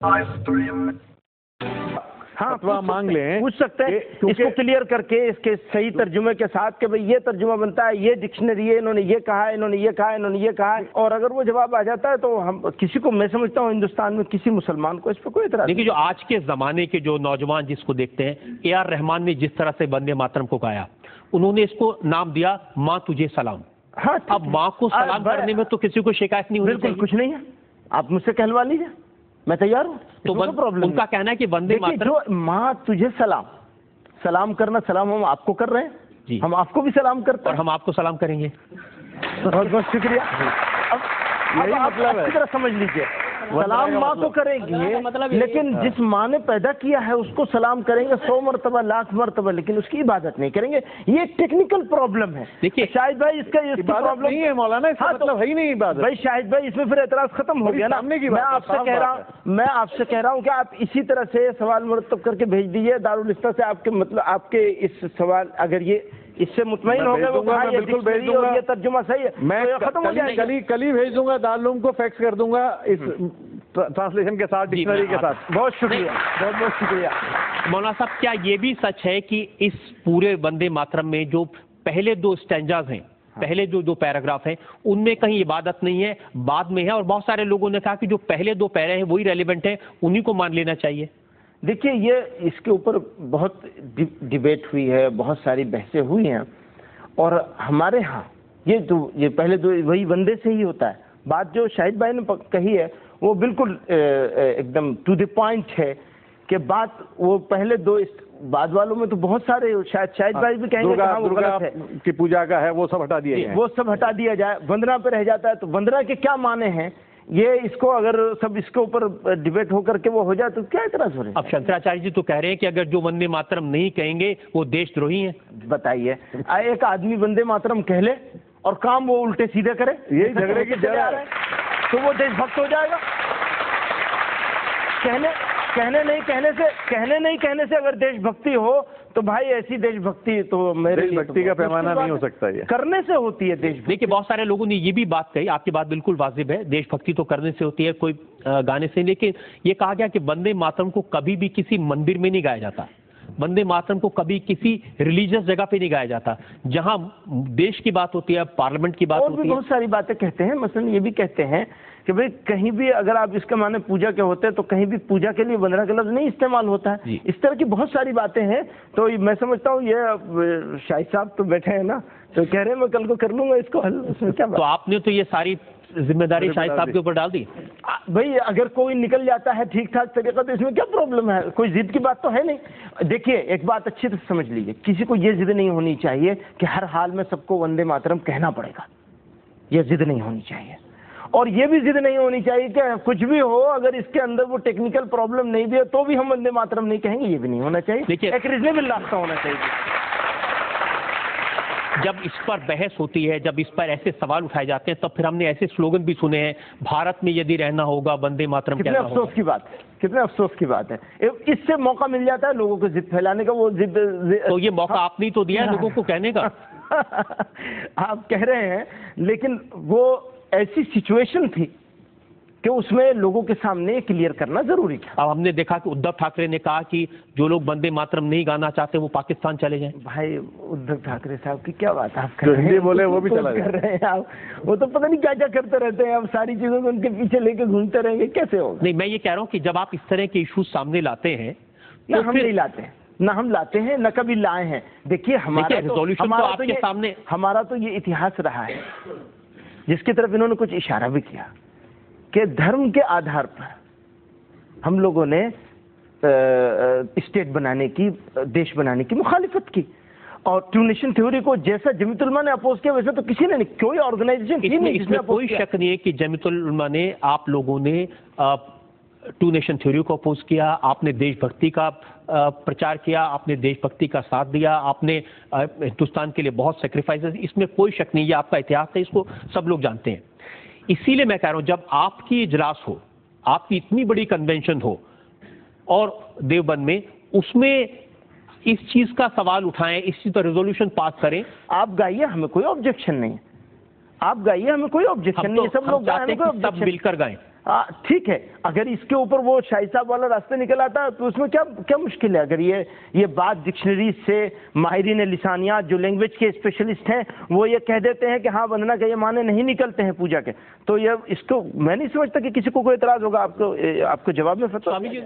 हाँ, फतवा मांग लें, पूछ सकते हैं इसको क्लियर करके, इसके सही तर्जुमे के साथ कि भाई ये तर्जुमा बनता है, ये डिक्शनरी है, इन्होंने ये कहा है, इन्होंने ये कहा है, इन्होंने ये कहा है, और अगर वो जवाब आ जाता है तो हम किसी को, मैं समझता हूँ हिंदुस्तान में किसी मुसलमान को इस पर कोई इतराज। देखिए, जो आज के जमाने के जो नौजवान जिसको देखते हैं, ए.आर. रहमान ने जिस तरह से वंदे मातरम को गाया, उन्होंने इसको नाम दिया माँ तुझे सलाम। हाँ, अब माँ को सलाम करने में तो किसी को शिकायत नहीं होनी बिल्कुल चाहिए। कुछ नहीं है, आप मुझसे कहलवा लीजिए, मैं तैयार हूँ। तो प्रॉब्लम उनका कहना है कि वंदे मातरम, जो माँ तुझे सलाम, सलाम करना, सलाम हम आपको कर रहे हैं जी, हम आपको भी सलाम करते हैं और हम आपको सलाम करेंगे। बहुत बहुत शुक्रिया। अब यही मतलब अच्छी तरह समझ लीजिए, सलाम माँ तो करेंगे, मतलब लेकिन जिस माँ ने पैदा किया है उसको सलाम करेंगे 100 मरतबा, लाख मरतबा, लेकिन उसकी इबादत नहीं करेंगे। ये टेक्निकल प्रॉब्लम है। देखिए शाहिद भाई, इसका प्रॉब्लम नहीं है मौलाना, इसका मतलब है ही नहीं इबादत। भाई शाहिद भाई, इसमें फिर एतराज खत्म हो गया ना। मैं आपसे कह रहा हूँ कि आप इसी तरह से सवाल मुरतब करके भेज दीजिए दारुल इफ्ता से, आपके मतलब आपके इस सवाल, अगर ये इससे मुतमईन हो गए, वो बिल्कुल भेज दूंगा, ये तर्जुमा सही है, मैं तो खत्म हो जाएगा। कल ही भेज दूंगा, दारुल को फैक्स कर दूंगा इस ट्रांसलेशन के साथ, डिक्शनरी के साथ। बहुत शुक्रिया, बहुत बहुत शुक्रिया। मौलाना साहब, क्या ये भी सच है कि इस पूरे वंदे मातरम में जो पहले 2 स्टैंजाज हैं, पहले जो पैराग्राफ हैं, उनमें कहीं इबादत नहीं है, बाद में है, और बहुत सारे लोगों ने कहा कि जो पहले 2 पैरे हैं वही रेलिवेंट है, उन्हीं को मान लेना चाहिए? देखिए, ये इसके ऊपर बहुत डिबेट हुई है, बहुत सारी बहसें हुई हैं, और हमारे यहाँ ये पहले 2 वही वंदे से ही होता है। बात जो शाहिद भाई ने कही है वो बिल्कुल एकदम टू द पॉइंट है कि बात वो पहले 2, बाद वालों में तो बहुत सारे, शाहिद भाई भी कहेंगे दुर्गा की पूजा का है, वो सब हटा दिया जाए, वो सब हटा दिया जाए, वंदना पे रह जाता है। तो वंदना के क्या माने हैं, ये इसको अगर सब इसके ऊपर डिबेट होकर के वो हो जाए तो क्या इतराज हो रहे हैं? अब शंकराचार्य जी तो कह रहे हैं कि अगर जो वंदे मातरम नहीं कहेंगे वो देशद्रोही हैं। बताइए, एक आदमी वंदे मातरम कह ले और काम वो उल्टे सीधे करे, यही झगड़े की जड़ है, तो वो देशभक्त हो जाएगा? कहने नहीं कहने से अगर देशभक्ति हो तो भाई ऐसी देशभक्ति तो मेरे लिए देशभक्ति का पैमाना नहीं हो सकता, ये करने से होती है देशभक्ति। देखिए, बहुत सारे लोगों ने ये भी बात कही, आपकी बात बिल्कुल वाजिब है, देशभक्ति तो करने से होती है, कोई गाने से, लेकिन ये कहा गया कि वंदे मातरम को कभी भी किसी मंदिर में नहीं गाया जाता, वंदे मातरम को कभी किसी रिलीजियस जगह पे नहीं गाया जाता। जहां देश की बात होती है, पार्लियामेंट की बात होती है, बहुत सारी बातें कहते हैं। मसलन ये भी कहते हैं कि भाई कहीं भी अगर आप इसके माने पूजा के होते हैं तो कहीं भी पूजा के लिए वंदना का लफ्ज नहीं इस्तेमाल होता है। इस तरह की बहुत सारी बातें हैं। तो मैं समझता हूँ ये शाहिद साहब तो बैठे हैं ना, तो कह रहे हैं मैं कल को कर लूंगा इसको हल, उसमें क्या बात? तो आपने तो ये सारी जिम्मेदारी शाहिद साहब के ऊपर डाल दी। भाई अगर कोई निकल जाता है ठीक ठाक तरीका तो इसमें क्या प्रॉब्लम है? कोई जिद की बात तो है नहीं। देखिए, एक बात अच्छी तरह समझ लीजिए, किसी को ये जिद नहीं होनी चाहिए कि हर हाल में सबको वंदे मातरम कहना पड़ेगा, ये जिद नहीं होनी चाहिए। और ये भी जिद नहीं होनी चाहिए कि कुछ भी हो, अगर इसके अंदर वो टेक्निकल प्रॉब्लम नहीं भी है तो भी हम वंदे मातरम नहीं कहेंगे, ये भी नहीं होना चाहिए। एक रीजनेबल रास्ता होना चाहिए। जब इस पर बहस होती है, जब इस पर ऐसे सवाल उठाए जाते हैं, तब फिर हमने ऐसे स्लोगन भी सुने हैं, भारत में यदि रहना होगा वंदे मातरम कहना होगा। कितने अफसोस की बात है, कितने अफसोस की बात है। इससे मौका मिल जाता है लोगों को जिद फैलाने का, वो जिद तो ये मौका आपने तो दिया है लोगों को कहने का। आप कह रहे हैं, लेकिन वो ऐसी सिचुएशन थी कि उसमें लोगों के सामने क्लियर करना जरूरी था। अब हमने देखा कि उद्धव ठाकरे ने कहा कि जो लोग वंदे मातरम नहीं गाना चाहते वो पाकिस्तान चले जाएं। भाई उद्धव ठाकरे साहब की क्या बात आप कर रहे हैं? बोले वो भी चला कर रहे हैं आप, वो तो पता नहीं क्या क्या करते रहते हैं, अब सारी चीजों को उनके पीछे लेके घूमते रहेंगे, कैसे होगा? नहीं, मैं ये कह रहा हूँ कि जब आप इस तरह के इश्यूज सामने लाते हैं तो हम नहीं लाते हैं, ना हम लाते हैं, न कभी लाए हैं। देखिए, हमारा तो ये इतिहास रहा है जिसकी तरफ इन्होंने कुछ इशारा भी किया कि धर्म के आधार पर हम लोगों ने स्टेट बनाने की, देश बनाने की मुखालिफत की, और टू नेशन थ्योरी को जैसा जमीयतुल उलमा ने अपोज किया वैसा तो किसी ने नहीं, कोई ऑर्गेनाइजेशन थी नहीं इसमें कोई शक नहीं है कि जमीयतुल उलमा ने, आप लोगों ने टू नेशन थ्योरी को अपोज किया, आपने देशभक्ति का प्रचार किया, आपने देशभक्ति का साथ दिया, आपने हिंदुस्तान के लिए बहुत सेक्रीफाइसेस, इसमें कोई शक नहीं, ये आपका इतिहास है, इसको सब लोग जानते हैं। इसीलिए मैं कह रहा हूं, जब आपकी इजलास हो, आपकी इतनी बड़ी कन्वेंशन हो और देवबंद में, उसमें इस चीज का सवाल उठाएं, इस चीज पर रेजोल्यूशन पास करें। आप गाइए, हमें कोई ऑब्जेक्शन नहीं, आप गाइए, हमें कोई ऑब्जेक्शन नहीं, सब लोग सब मिलकर गाएं। ठीक है, अगर इसके ऊपर वो शाही साहब वाला रास्ता निकल आता तो उसमें क्या क्या मुश्किल है। अगर ये बात डिक्शनरी से माहिरीन लिसानियात जो लैंग्वेज के स्पेशलिस्ट हैं वो ये कह देते हैं कि हाँ वंदना के ये माने नहीं निकलते हैं पूजा के, तो ये इसको मैं नहीं समझता कि किसी को कोई एतराज होगा। आपको जवाब में फतवा। स्वामी जी